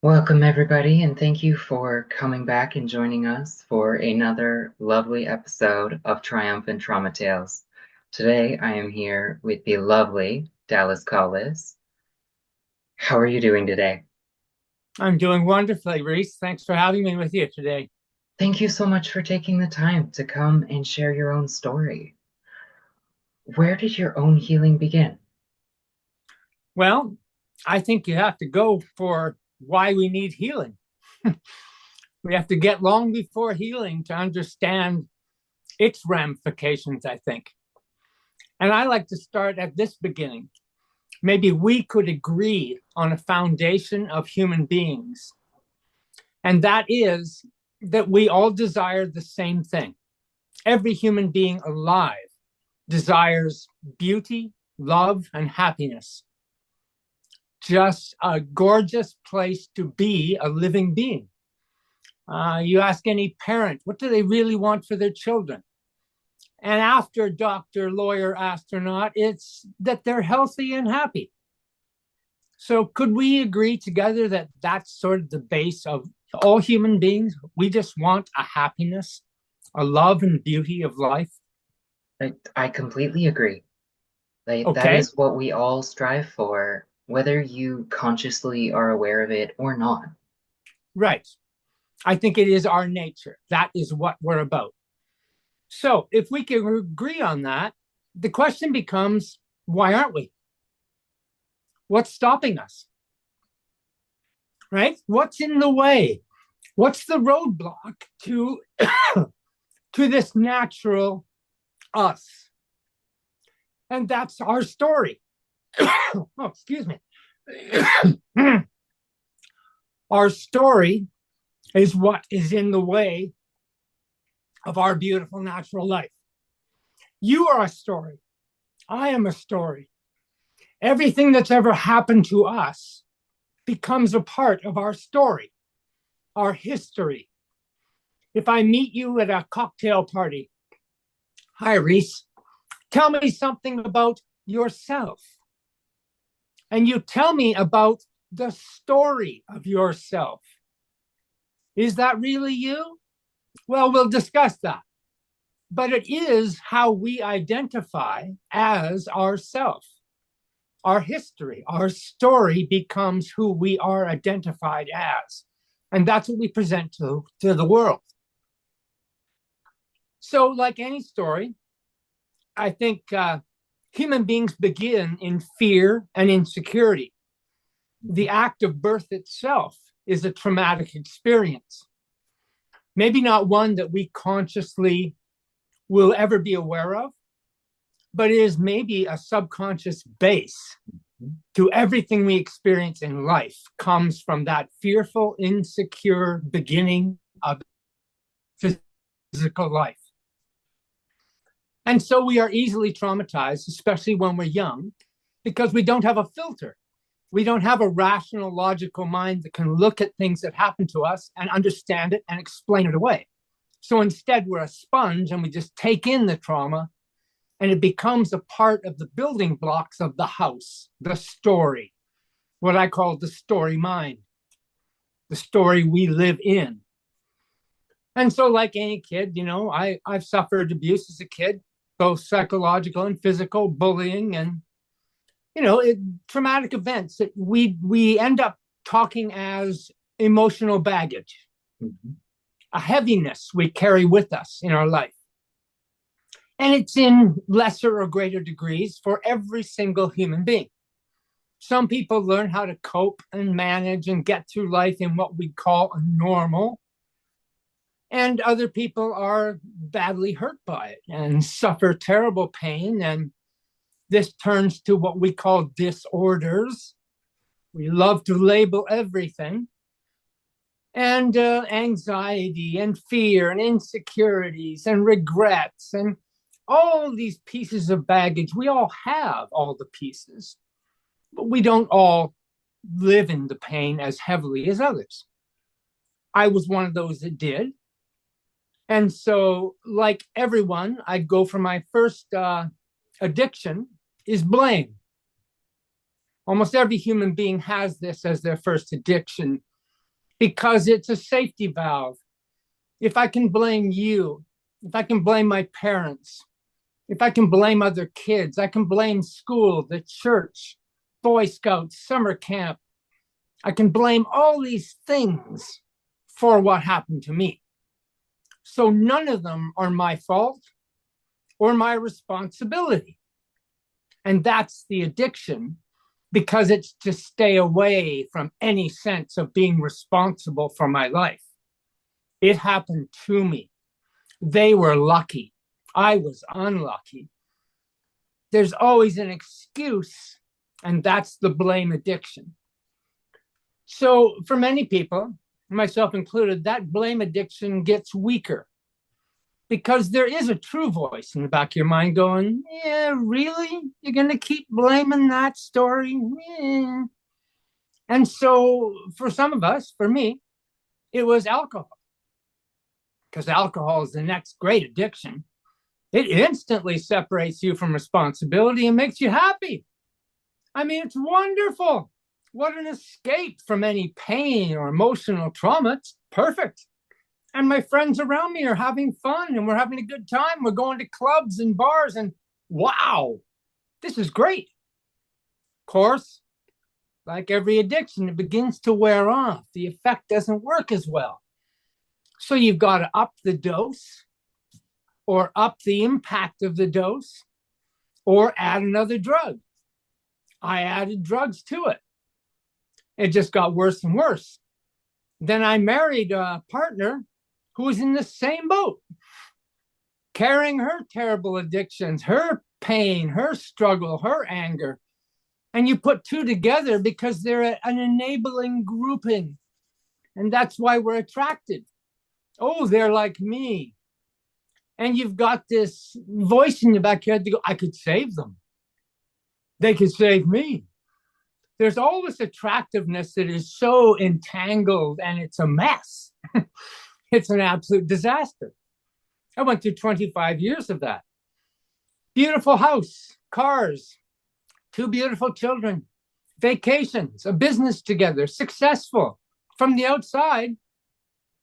Welcome, everybody, and thank you for coming back and joining us for another lovely episode of Triumphant Trauma Tales. Today, I am here with the lovely Dallas Collis. How are you doing today? I'm doing wonderfully, Reese. Thanks for having me with you today. Thank you so much for taking the time to come and share your own story. Where did your own healing begin? Well, I think you have to go for why we need healing. We have to get long before healing to understand its ramifications, I think. And I like to start at this beginning. Maybe we could agree on a foundation of human beings, and that is that we all desire the same thing. Every human being alive desires beauty, love, and happiness. Just a gorgeous place to be a living being. You ask any parent, what do they really want for their children? And after doctor, lawyer, astronaut, it's that they're healthy and happy. So, could we agree together that that's sort of the base of all human beings? We just want a happiness, a love and beauty of life. I completely agree. That Okay, is what we all strive for, whether you consciously are aware of it or not. right. I think it is our nature. That is what we're about. So, if we can agree on that, the question becomes why aren't we? What's stopping us? Right? What's in the way? What's the roadblock to to this natural us? And that's our story. Oh, excuse me. Our story is what is in the way of our beautiful natural life. You are a story. I am a story. Everything that's ever happened to us becomes a part of our story, our history. If I meet you at a cocktail party, hi, Reese, tell me something about yourself. And you tell me about the story of yourself. Is that really you? Well, we'll discuss that. But it is how we identify as ourself. Our history, our story becomes who we are identified as. And that's what we present to the world. So, like any story, I think human beings begin in fear and insecurity. The act of birth itself is a traumatic experience. Maybe not one that we consciously will ever be aware of, but it is maybe a subconscious base to everything we experience in life comes from that fearful, insecure beginning of physical life. And so we are easily traumatized, especially when we're young, because we don't have a filter. We don't have a rational, logical mind that can look at things that happen to us and understand it and explain it away. So instead, we're a sponge and we just take in the trauma and it becomes a part of the building blocks of the house, the story, what I call the story mind, the story we live in. And so, like any kid, I've suffered abuse as a kid, both psychological and physical, bullying, and traumatic events that we end up talking as emotional baggage, Mhm. a heaviness we carry with us in our life. And it's in lesser or greater degrees for every single human being. Some people learn how to cope and manage and get through life in what we call a normal. And other people are badly hurt by it and suffer terrible pain. And this turns to what we call disorders. We love to label everything. And anxiety and fear and insecurities and regrets and all these pieces of baggage. We all have all the pieces, but we don't all live in the pain as heavily as others. I was one of those that did. And so, like everyone, I'd go for my first addiction is blame. Almost every human being has this as their first addiction. because it's a safety valve. If I can blame you, if I can blame my parents, if I can blame other kids, I can blame school, the church, Boy Scouts, summer camp. I can blame all these things for what happened to me. So none of them are my fault or my responsibility. And that's the addiction, because it's to stay away from any sense of being responsible for my life. It happened to me. They were lucky. I was unlucky. There's always an excuse, and that's the blame addiction. So, for many people, myself included, that blame addiction gets weaker because there is a true voice in the back of your mind going, yeah, really? You're going to keep blaming that story? Yeah. And so, for some of us, for me, it was alcohol, because alcohol is the next great addiction. It instantly separates you from responsibility and makes you happy. I mean, it's wonderful. What an escape from any pain or emotional trauma. It's perfect. And my friends around me are having fun and we're having a good time. We're going to clubs and bars and wow, this is great. Of course, like every addiction, it begins to wear off. The effect doesn't work as well. So you've got to up the dose or up the impact of the dose or add another drug. I added drugs to it. It just got worse and worse. Then I married a partner who was in the same boat, carrying her terrible addictions, her pain, her struggle, her anger. And you put two together because they're an enabling grouping. And that's why we're attracted. Oh, they're like me. And you've got this voice in your back head to go, I could save them. They could save me. There's all this attractiveness that is so entangled and it's a mess. It's an absolute disaster. I went through 25 years of that. Beautiful house, cars, two beautiful children, vacations, a business together, successful. From the outside,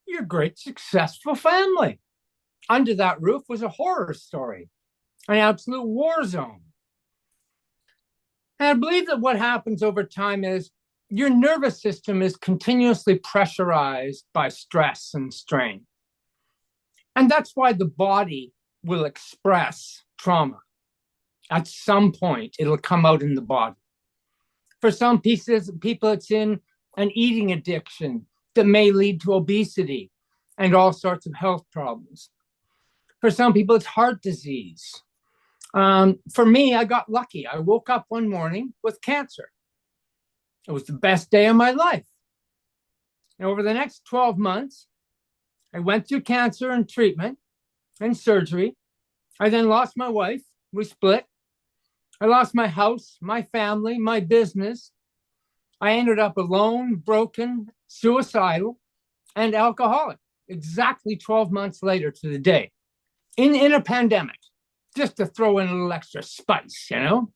you're a great, successful family. Under that roof was a horror story, an absolute war zone. And I believe that what happens over time is your nervous system is continuously pressurized by stress and strain. And that's why the body will express trauma. At some point, it'll come out in the body. For some people, it's in an eating addiction that may lead to obesity and all sorts of health problems. For some people, it's heart disease. For me, I got lucky. I woke up one morning with cancer. It was the best day of my life. And over the next 12 months, I went through cancer and treatment and surgery. I then lost my wife. We split. I lost my house, my family, my business. I ended up alone, broken, suicidal, and alcoholic exactly 12 months later to the day in a pandemic, just to throw in a little extra spice, you know?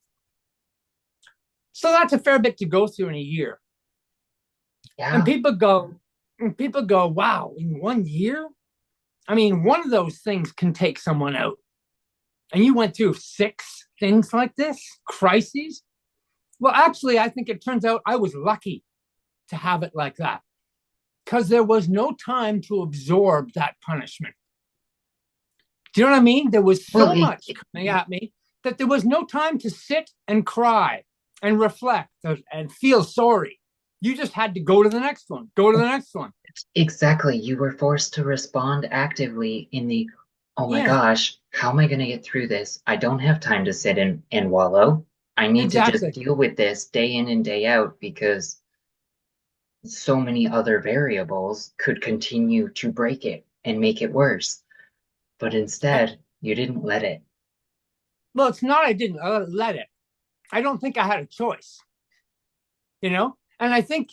So that's a fair bit to go through in a year. Yeah. And people go, wow, in 1 year? I mean, one of those things can take someone out. And you went through 6 things like this, crises? Well, actually, I think it turns out I was lucky to have it like that because there was no time to absorb that punishment. Do you know what I mean? There was so much coming at me that there was no time to sit and cry and reflect and feel sorry. You just had to go to the next one, go to the next one. Exactly. You were forced to respond actively in the, oh my gosh, how am I going to get through this? I don't have time to sit and wallow. I need to just deal with this day in and day out because so many other variables could continue to break it and make it worse. But instead, you didn't let it. Well, it's not I didn't let it. I don't think I had a choice, you know? And I think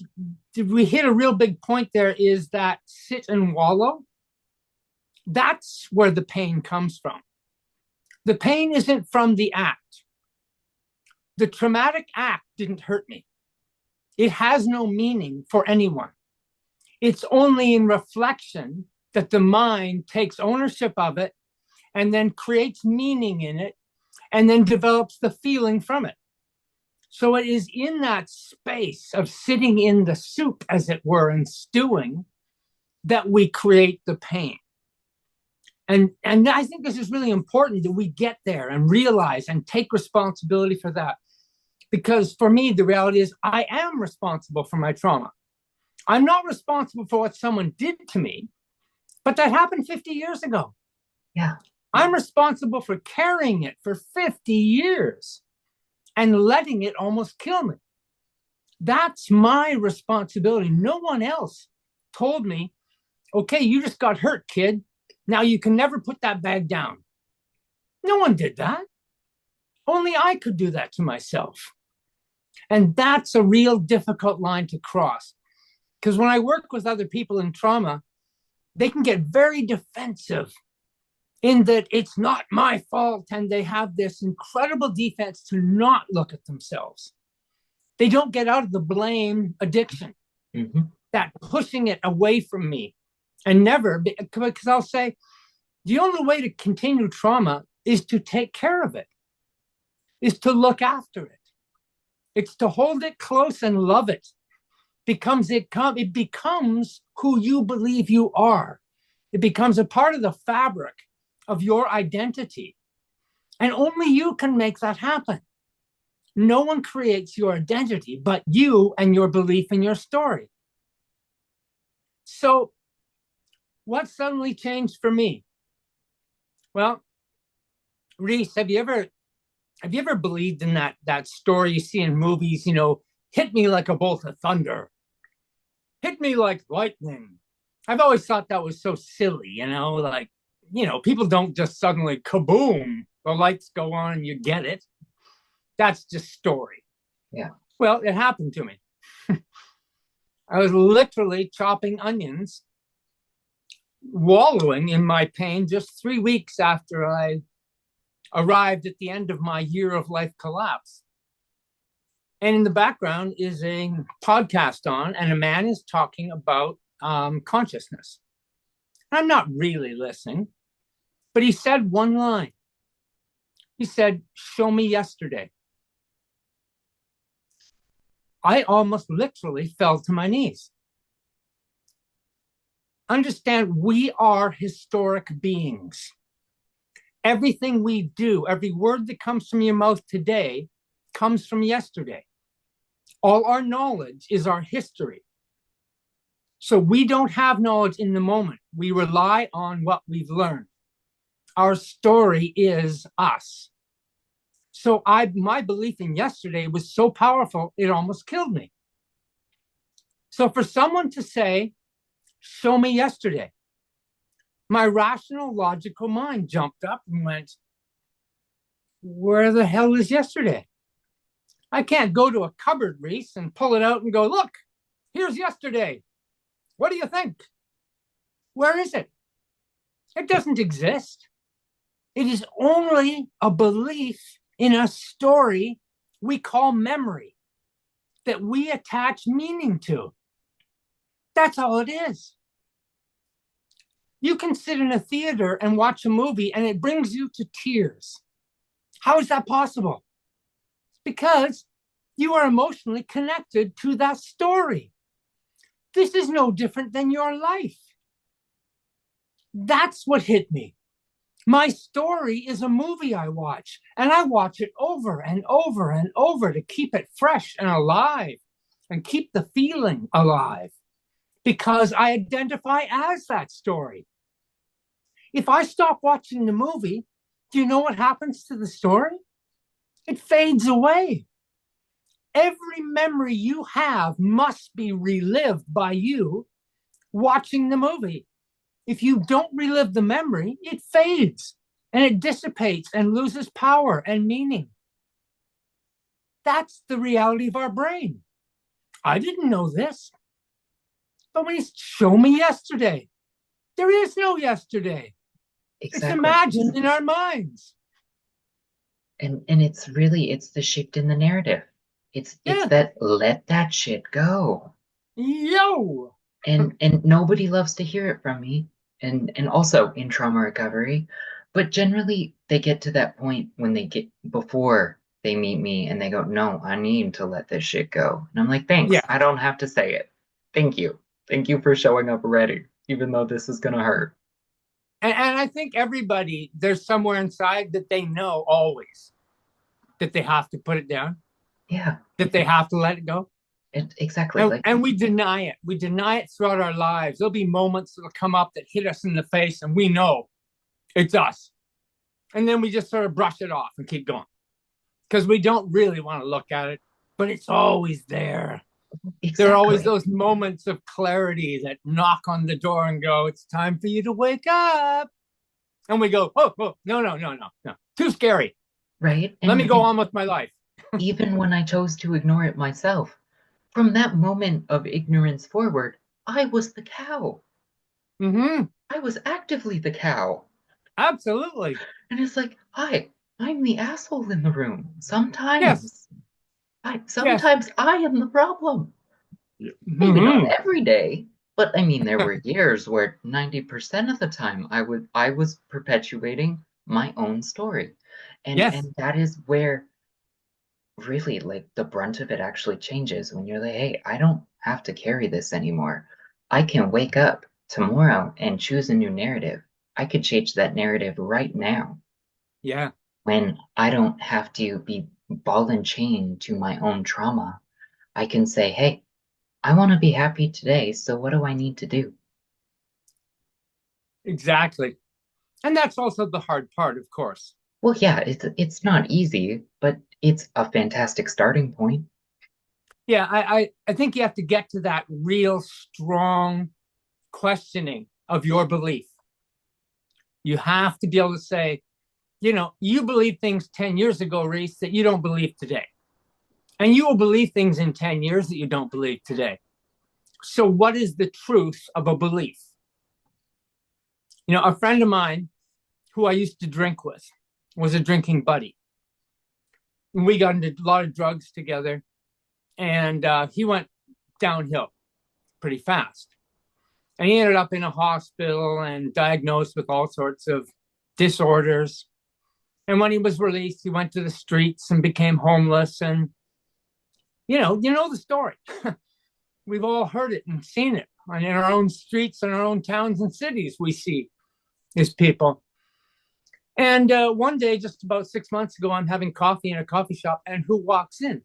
we hit a real big point there is that sit and wallow. That's where the pain comes from. The pain isn't from the act. The traumatic act didn't hurt me. It has no meaning for anyone. It's only in reflection that the mind takes ownership of it and then creates meaning in it and then develops the feeling from it. So it is in that space of sitting in the soup, as it were, and stewing, that we create the pain. And I think this is really important that we get there and realize and take responsibility for that. Because for me, the reality is I am responsible for my trauma. I'm not responsible for what someone did to me, but that happened 50 years ago. Yeah. I'm responsible for carrying it for 50 years and letting it almost kill me. That's my responsibility. No one else told me, okay, you just got hurt, kid. Now you can never put that bag down. No one did that. Only I could do that to myself. And that's a real difficult line to cross. Because when I work with other people in trauma, they can get very defensive in that it's not my fault. And they have this incredible defense to not look at themselves. They don't get out of the blame addiction, that pushing it away from me. And never, because I'll say, the only way to continue trauma is to take care of it, is to look after it. It's to hold it close and love it. It becomes who you believe you are. It becomes a part of the fabric of your identity. And only you can make that happen. No one creates your identity but you and your belief in your story. So what suddenly changed for me? Well, Reese, have you ever believed in that story you see in movies, hit me like a bolt of thunder, hit me like lightning? I've always thought that was so silly, like, people don't just suddenly kaboom, the lights go on and you get it. That's just story. Yeah. Well, it happened to me. I was literally chopping onions, wallowing in my pain just 3 weeks after I arrived at the end of my year of life collapse. And in the background is a podcast on, and a man is talking about consciousness. I'm not really listening, but he said one line. He said, "Show me yesterday." I almost literally fell to my knees. Understand, we are historic beings. Everything we do, every word that comes from your mouth today comes from yesterday. All our knowledge is our history. So we don't have knowledge in the moment. We rely on what we've learned. Our story is us. So my belief in yesterday was so powerful, it almost killed me. So for someone to say, "Show me yesterday," my rational, logical mind jumped up and went, where the hell is yesterday? I can't go to a cupboard, Reese, and pull it out and go, "Look, here's yesterday. What do you think?" Where is it? It doesn't exist. It is only a belief in a story we call memory that we attach meaning to. That's all it is. You can sit in a theater and watch a movie and it brings you to tears. How is that possible? Because you are emotionally connected to that story. This is no different than your life. That's what hit me. My story is a movie I watch, and I watch it over and over and over to keep it fresh and alive and keep the feeling alive because I identify as that story. If I stop watching the movie, do you know what happens to the story? It fades away. Every memory you have must be relived by you watching the movie. If you don't relive the memory, it fades and it dissipates and loses power and meaning. That's the reality of our brain. I didn't know this. But when you show me yesterday, there is no yesterday. It's Exactly. imagined in our minds. And it's the shift in the narrative. It's Yeah. that let that shit go. Yo. and nobody loves to hear it from me. And also in trauma recovery, but generally they get to that point when they get before they meet me and they go, "No, I need to let this shit go." And I'm like, "Thanks. Yeah. I don't have to say it. Thank you. Thank you for showing up ready, even though this is gonna hurt." And I think everybody, there's somewhere inside that they know always that they have to put it down, Yeah, that they have to let it go. exactly. And we deny it. We deny it throughout our lives. There'll be moments that'll come up that hit us in the face, and we know it's us. And then we just sort of brush it off and keep going because we don't really want to look at it, but it's always there. There are always Exactly. those moments of clarity that knock on the door and go, "It's time for you to wake up." And we go, "Oh, oh, no, no, no, no, no. Too scary. Right? Let me go on with my life." Even when I chose to ignore it myself, from that moment of ignorance forward, I was the cow. Mm-hmm. I was actively the cow. Absolutely. And it's like, hi, I'm the asshole in the room. Yes. Yes. Sometimes I am the problem. Maybe not Mm-hmm. every day, but I mean there were years where 90% of the time I was perpetuating my own story. Yes. And that is where really like the brunt of it actually changes when you're like, hey, I don't have to carry this anymore. I can wake up tomorrow and choose a new narrative. I could change that narrative right now Yeah. when I don't have to be ball and chain to my own trauma. I can say, hey, I want to be happy today, so what do I need to do? Exactly. And that's also the hard part, of course. Well, yeah, it's not easy, but it's a fantastic starting point. Yeah, I think you have to get to that real strong questioning of your belief. You have to be able to say, you believe things 10 years ago, Reese, that you don't believe today. And you will believe things in 10 years that you don't believe today. So, what is the truth of a belief? A friend of mine who I used to drink with was a drinking buddy. And we got into a lot of drugs together, and he went downhill pretty fast. And he ended up in a hospital and diagnosed with all sorts of disorders. And when he was released, he went to the streets and became homeless. And you know the story. We've all heard it and seen it. And in our own streets, in our own towns and cities, we see these people. And one day, just about 6 months ago, I'm having coffee in a coffee shop, and who walks in?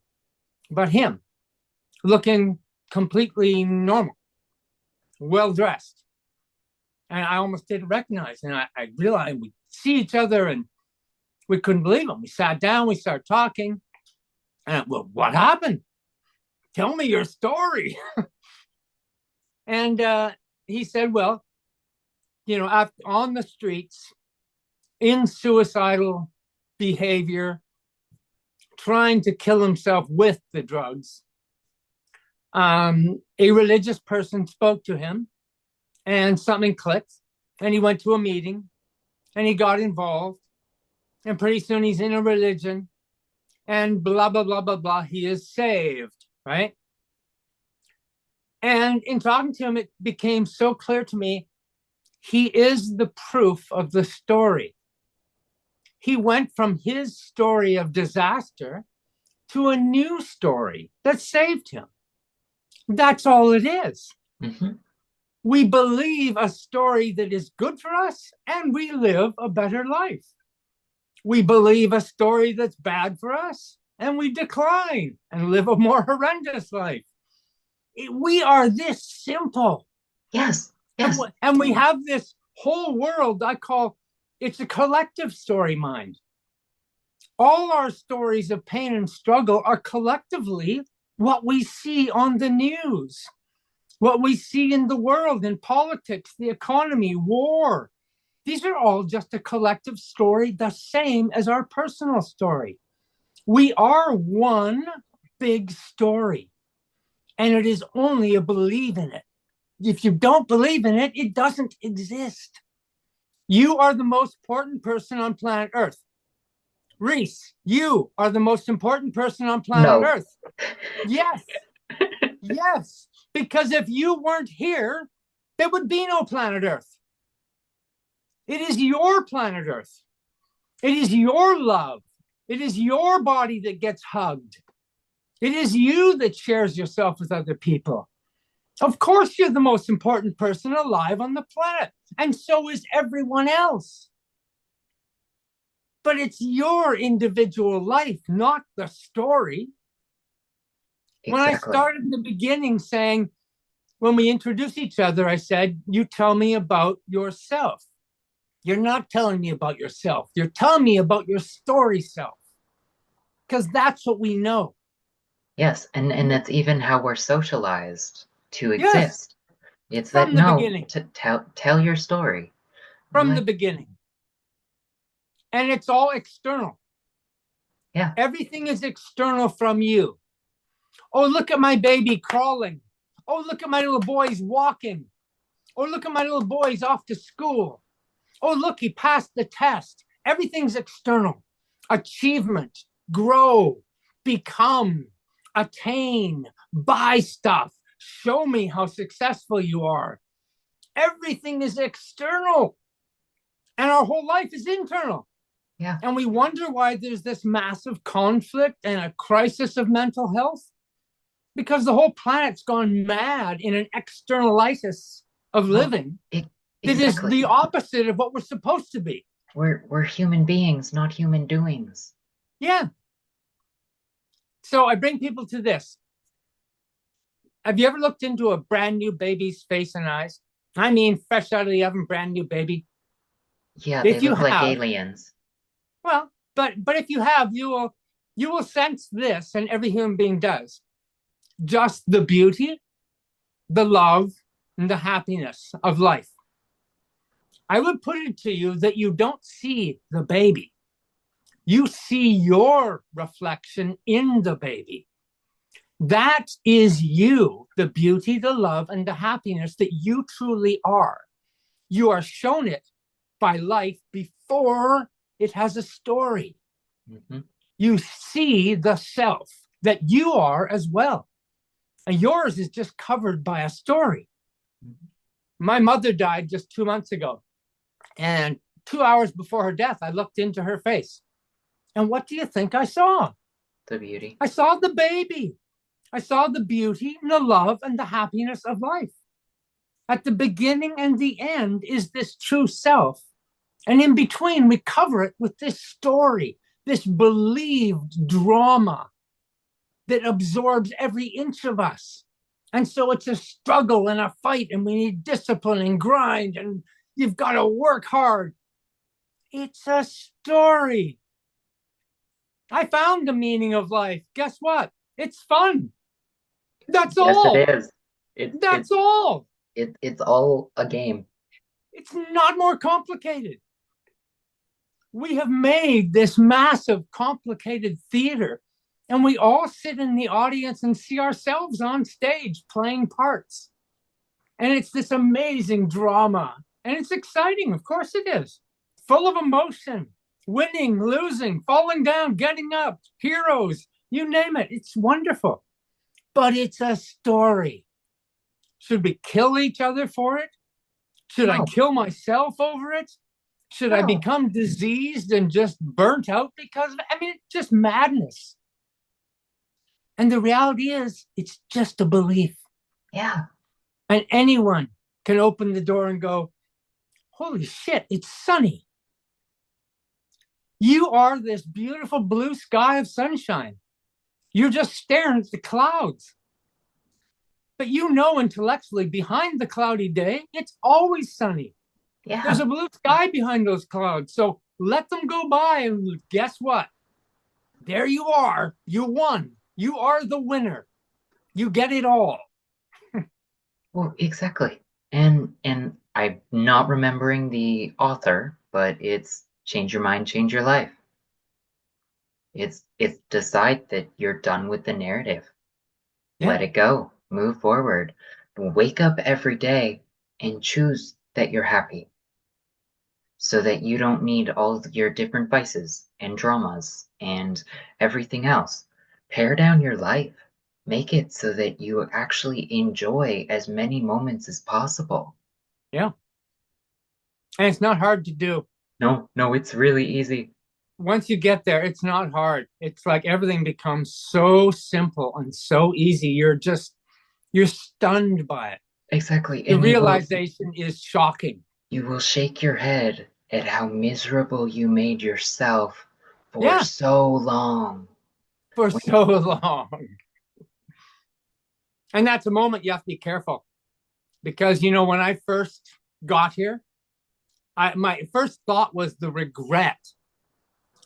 But him, looking completely normal, well dressed. And I almost didn't recognize. And I realized we see each other, and we couldn't believe him. We sat down, we started talking, and well, what happened? Tell me your story. And he said, well, on the streets, in suicidal behavior, trying to kill himself with the drugs. A religious person spoke to him, and something clicked, and he went to a meeting, and he got involved, and pretty soon he's in a religion, and blah blah blah blah blah. He is saved, right? And in talking to him, it became so clear to me he is the proof of the story. He went from his story of disaster to a new story that saved him. That's all it is. Mhm. We believe a story that is good for us, and we live a better life. We believe a story that's bad for us, and we decline and live a more horrendous life. We are this simple. Yes, And, yes, and we have this whole world I call it's a collective story mind. All our stories of pain and struggle are collectively what we see on the news, what we see in the world, in politics, the economy, war. These are all just a collective story, the same as our personal story. We are one big story, and it is only a belief in it. If you don't believe in it, it doesn't exist. You are the most important person on planet Earth. Reese, you are the most important person on planet no. Earth. Yes, yes. Because if you weren't here, there would be no planet Earth. It is your planet Earth. It is your love. It is your body that gets hugged. It is you that shares yourself with other people. Of course, you're the most important person alive on the planet, and so is everyone else. But it's your individual life, not the story. When I Exactly. started in the beginning saying, when we introduce each other, I said, you tell me about yourself. You're not telling me about yourself. You're telling me about your story self, because that's what we know. Yes, and that's even how we're socialized to Yes, exist. It's that from the no, beginning, to tell your story. I'm from the like, beginning. And it's all external. yeah, Everything is external from you. Oh, look at my baby crawling. Oh, look at my little boys walking. Oh, look at my little boys off to school. Oh, look, he passed the test. Everything's external. Achievement, grow, become, attain, buy stuff. Show me how successful you are. Everything is external, and our whole life is internal. yeah. And we wonder why there's this massive conflict and a crisis of mental health, because the whole planet's gone mad in an externalitis of Well, living it, that is exactly. the opposite of what we're supposed to be. We're human beings, not human doings. Yeah. So I bring people to this. Have you ever looked into a brand new baby's face and eyes? I mean, fresh out of the oven, brand new baby. Yeah, they If you look like have, aliens. well, but if you have, you will sense this, and every human being does. Just the beauty, the love, and the happiness of life. I would put it to you that you don't see the baby. You see your reflection in the baby. That is you, the beauty, the love, and the happiness that you truly are. You are shown it by life before it has a story. Hmm. You see the self that you are as well. And yours is just covered by a story. My mother died just 2 months ago. And 2 hours before her death, I looked into her face. And what do you think I saw? The beauty. I saw the baby. I saw the beauty and the love and the happiness of life. At the beginning and the end is this true self. And in between, we cover it with this story, this believed drama that absorbs every inch of us. And so it's a struggle and a fight, and we need discipline and grind, and you've got to work hard. It's a story. I found the meaning of life. Guess what? It's fun. That's Yes, it all. is. It That's all. it's all a game. It's not more complicated. We have made this massive, complicated theater, and we all sit in the audience and see ourselves on stage playing parts. And it's this amazing drama. And it's exciting. Of course it is. Full of emotion, winning, losing, falling down, getting up, heroes, you name it. It's wonderful. But it's a story. Should we kill each other for it? Should I No, kill myself over it? Should I no. become diseased and just burnt out because of it? I mean, it's just madness. And the reality is, it's just a belief. Yeah. And anyone can open the door and go, holy shit, it's sunny. You are this beautiful blue sky of sunshine. You're just staring at the clouds. But you know intellectually behind the cloudy day, it's always sunny. There's Yeah. a blue sky behind those clouds. So let them go by. And guess what? There you are. You won. You are the winner. You get it all. Well, exactly. And I'm not remembering the author, but it's change your mind, change your life. It's decide that you're done with the narrative. Yeah. Let it go. Move forward. Wake up every day and choose that you're happy so that you don't need all of your different vices and dramas and everything else. Pare down your life. Make it so that you actually enjoy as many moments as possible. Yeah. And it's not hard to do. No, no, it's really easy. Once you get there, it's not hard. It's like everything becomes so simple and so easy. You're stunned by it. Exactly. The And realization is shocking. you will shake your head at how miserable you made yourself for Yeah, so long. for When, so long. And that's a moment you have to be careful because, when I first got here, my first thought was the regret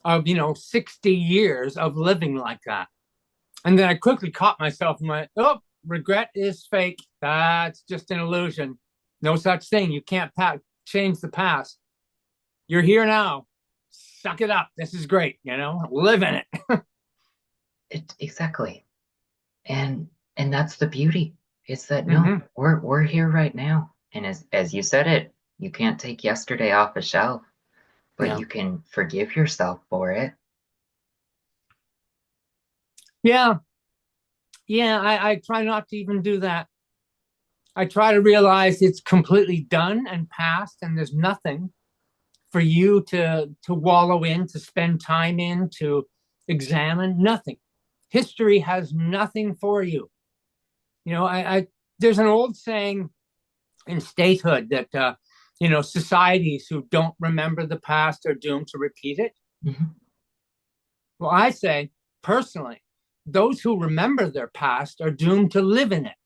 of, 60 years of living like that. And then I quickly caught myself and went, oh, regret is fake. That's just an illusion. No such thing. You can't change the past. You're here now. Suck it up. This is great. Live in it. exactly. And that's the beauty. It's that no, Mm-hmm. we're here right now. And as you said it, you can't take yesterday off a shelf, but Yeah. you can forgive yourself for it. Yeah. Yeah. I try not to even do that. I try to realize it's completely done and past, and there's nothing for you to wallow in, to spend time in, to examine. Nothing. History has nothing for you. I there's an old saying in statehood that societies who don't remember the past are doomed to repeat it. Mhm. Well, I say personally, those who remember their past are doomed to live in it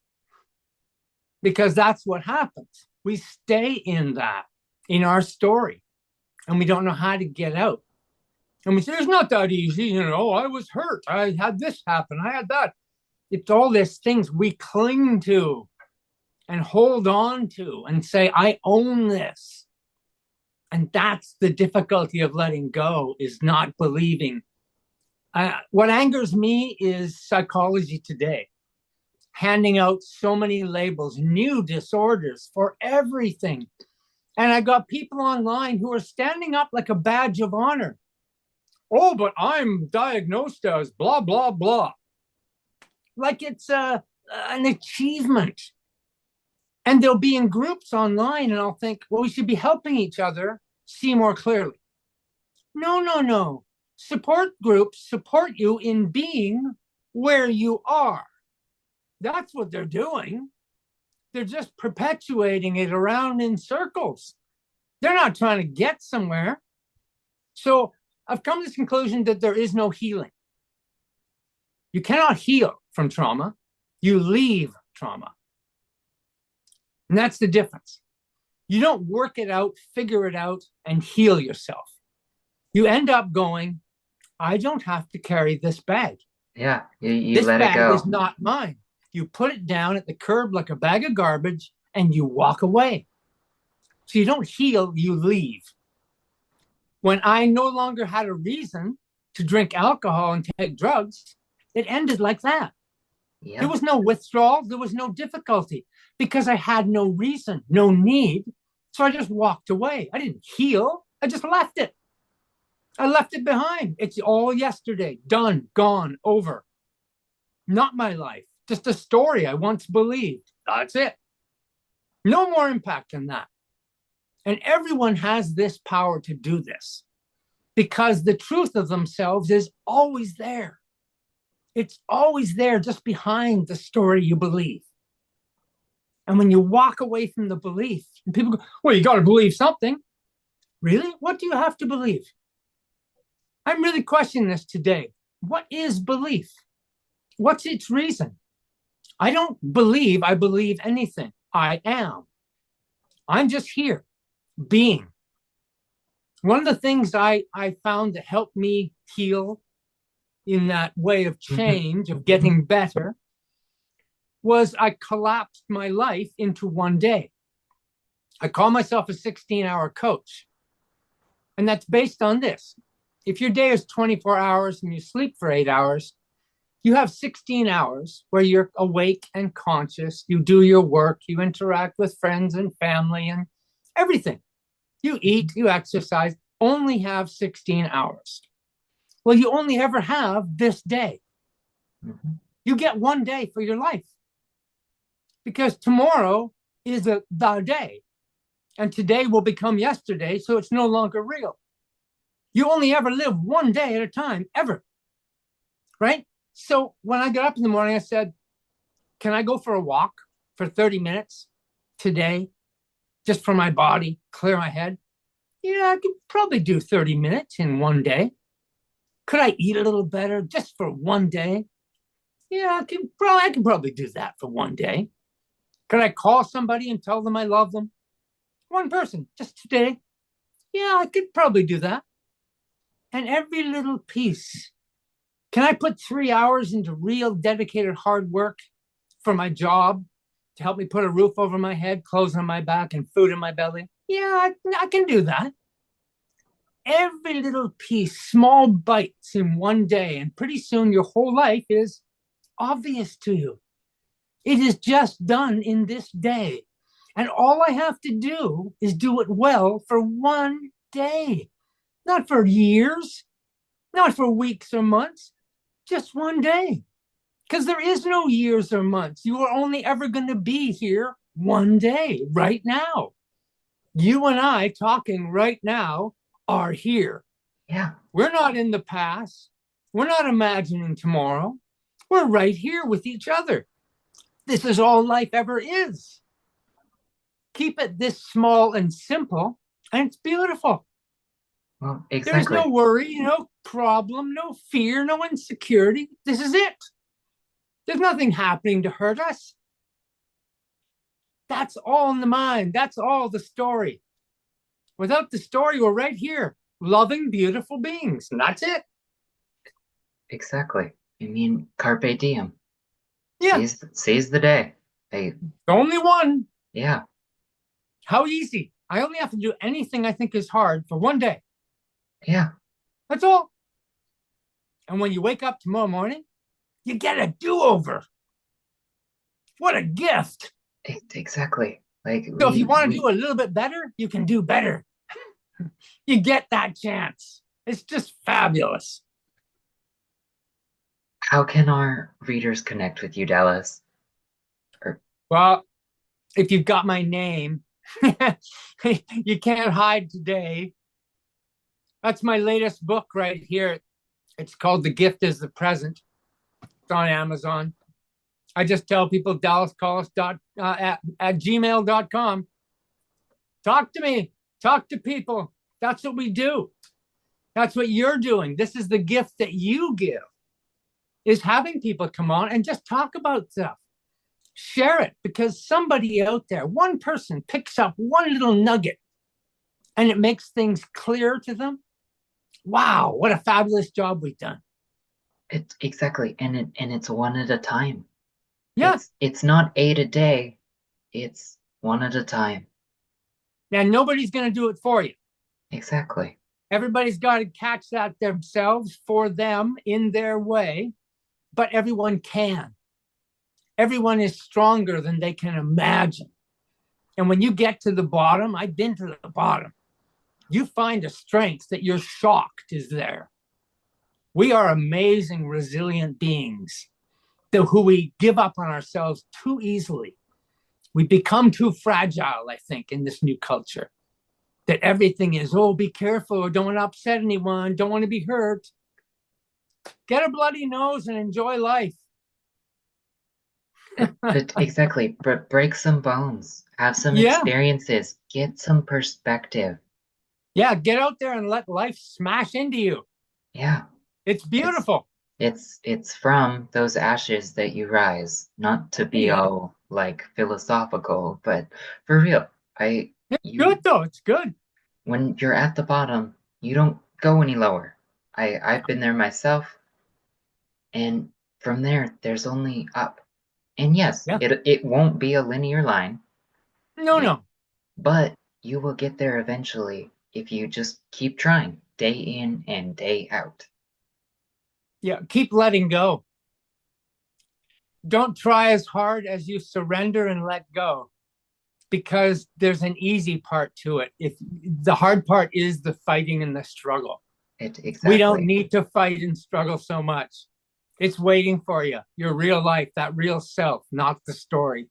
because that's what happens. We stay in that, in our story, and we don't know how to get out. And we say, it's not that easy. I was hurt. I had this happen. I had that. It's all these things we cling to and hold on to and say, I own this. And that's the difficulty of letting go, is not believing. What angers me is psychology today, handing out so many labels, new disorders for everything. And I got people online who are standing up like a badge of honor. Oh, but I'm diagnosed as blah, blah, blah. Like it's an achievement. And they'll be in groups online, and I'll think, well, we should be helping each other see more clearly. No, no, no. Support groups support you in being where you are. That's what they're doing. They're just perpetuating it around in circles. They're not trying to get somewhere. So I've come to this conclusion that there is no healing. You cannot heal from trauma. You leave trauma. And that's the difference. You don't work it out, figure it out, and heal yourself. You end up going, I don't have to carry this bag. Yeah, you This let it bag is go. not mine. You put it down at the curb like a bag of garbage and you walk away. So you don't heal, you leave. When I no longer had a reason to drink alcohol and take drugs, it ended like that. There Yep. was no withdrawal, there was no difficulty because I had no reason, no need. So I just walked away. I didn't heal, I just left it. I left it behind. It's all yesterday, done, gone, over. Not my life, just a story I once believed. That's it. No more impact than that. And everyone has this power to do this because the truth of themselves is always there. It's always there, just behind the story you believe. And when you walk away from the belief, and people go, well, you got to believe something. Really? What do you have to believe? I'm really questioning this today. What is belief? What's its reason? I don't believe I believe anything. I am. I'm just here, being. One of the things I found that helped me heal in that way of Mhm. change, of getting better, was I collapsed my life into one day. I call myself a 16-hour coach. And that's based on this. If your day is 24 hours and you sleep for 8 hours, you have 16 hours where you're awake and conscious. You do your work, you interact with friends and family and everything. You eat, you exercise, only have 16 hours. Well, you only ever have this day. Mhm. You get one day for your life because tomorrow is the day and today will become yesterday. So it's no longer real. You only ever live one day at a time, ever. Right. So when I got up in the morning, I said, can I go for a walk for 30 minutes today just for my body, clear my head? Yeah, I could probably do 30 minutes in one day. Could I eat a little better just for one day? Yeah, I can probably do that for one day. Could I call somebody and tell them I love them? One person, just today. Yeah, I could probably do that. And every little piece. Can I put 3 hours into real dedicated hard work for my job to help me put a roof over my head, clothes on my back, and food in my belly? Yeah, I can do that. Every little piece, small bites in one day, and pretty soon your whole life is obvious to you. It is just done in this day. And all I have to do is do it well for one day, not for years, not for weeks or months, just one day. Because there is no years or months. You are only ever going to be here one day, right now. You and I talking right now are here. Yeah. We're not in the past. We're not imagining tomorrow. We're right here with each other. This is all life ever is. Keep it this small and simple, and it's beautiful. Well, There's no exactly. worry, no problem, no fear, no insecurity. This is it. There's nothing happening to hurt us. That's all in the mind. That's all the story. Without the story, we're right here, loving, beautiful beings. And that's it. Exactly. I mean, carpe diem. Yeah, Seize the day. I, only one. yeah, How easy. I only have to do anything I think is hard for one day. yeah. That's all. And when you wake up tomorrow morning, you get a do over. What a gift. Exactly. Like So if you want to do a little bit better, you can do better. You get that chance. It's just fabulous. how can our readers connect with you, Dallas? Or Well, if you've got my name, you can't hide today. That's my latest book right here. It's called The Gift is the Present. It's on Amazon. I just tell people Dallas Collis at gmail.com. Talk to me. Talk to people. That's what we do. That's what you're doing. This is the gift that you give, is having people come on and just talk about stuff. Share it, because somebody out there, one person picks up one little nugget and it makes things clear to them. Wow, what a fabulous job we've done. exactly, and it's one at a time. Yeah. It's not eight a day. It's one at a time. And nobody's going to do it for you. Exactly. Everybody's got to catch that themselves for them in their way, but everyone can. Everyone is stronger than they can imagine. And when you get to the bottom, I've been to the bottom, you find a strength that you're shocked is there. We are amazing, resilient beings who we give up on ourselves too easily. We become too fragile, I think, in this new culture. That everything is, oh, be careful, don't want to upset anyone, don't want to be hurt. Get a bloody nose and enjoy life. But exactly, but break some bones, have some Yeah. experiences, get some perspective. Yeah, get out there and let life smash into you. Yeah, It's it's beautiful. it's from those ashes that you rise, not to be Yeah. all like philosophical, but for real. I It's good you though. It's good. when you're at the bottom, you don't go any lower. I've been there myself, and from there there's only up. And yes, Yeah. it won't be a linear line. No, You no. But you will get there eventually if you just keep trying day in and day out. Yeah. Keep letting go. Don't try as hard as you surrender and let go, because there's an easy part to it. If the hard part is the fighting and the struggle, It we don't exactly. need to fight and struggle so much. It's waiting for you. Your real life, that real self, not the story.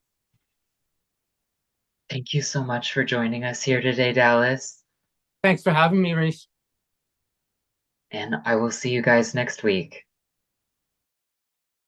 Thank you so much for joining us here today, Dallas. Thanks for having me, Reese. And I will see you guys next week.